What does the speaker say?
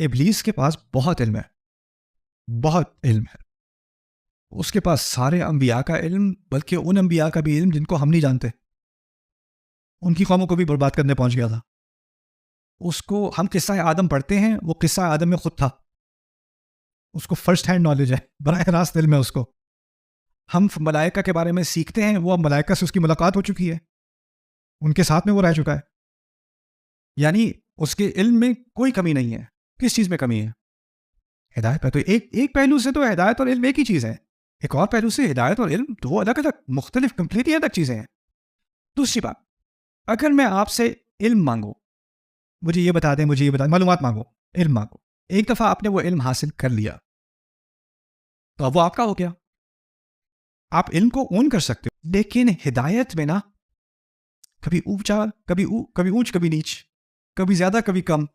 इब्लीस के पास बहुत इल्म है, बहुत इल्म है। उसके पास सारे अंबिया का इल्म, बल्कि उन अंबिया का भी इल्म जिनको हम नहीं जानते। उनकी कौमों को भी बर्बाद करने पहुंच गया था। उसको हम किस्सा आदम पढ़ते हैं, वो किस्सा आदम में खुद था। उसको फर्स्ट हैंड नॉलेज है, बराह रास्त इल्म है उसको। हम मलाइका के बारे में सीखते हैं, वो मलाइका से उसकी मुलाकात हो चुकी है, उनके साथ में वो रह चुका है। यानी उसके इल्म में कोई कमी नहीं है। किस चीज़ में कमी है? हिदायत पे। तो एक पहलू से तो हिदायत और इल्म एक ही चीज़ है, एक और पहलू से हिदायत और इल्म दो अलग अलग मुख्तलिफ कंप्लीटली अलग चीज़ें हैं। दूसरी बात, अगर मैं आपसे इल्म मांगू, मुझे ये बता दें, मुझे ये बता, मालूमात मांगो, इल्म मांगो, एक दफ़ा आपने वो इल्म हासिल कर लिया तो अब वो आपका हो गया, आप इल्म को ओन कर सकते हो। लेकिन हिदायत में ना, कभी ऊंचा कभी ऊंच कभी नीच, कभी ज़्यादा कभी कम,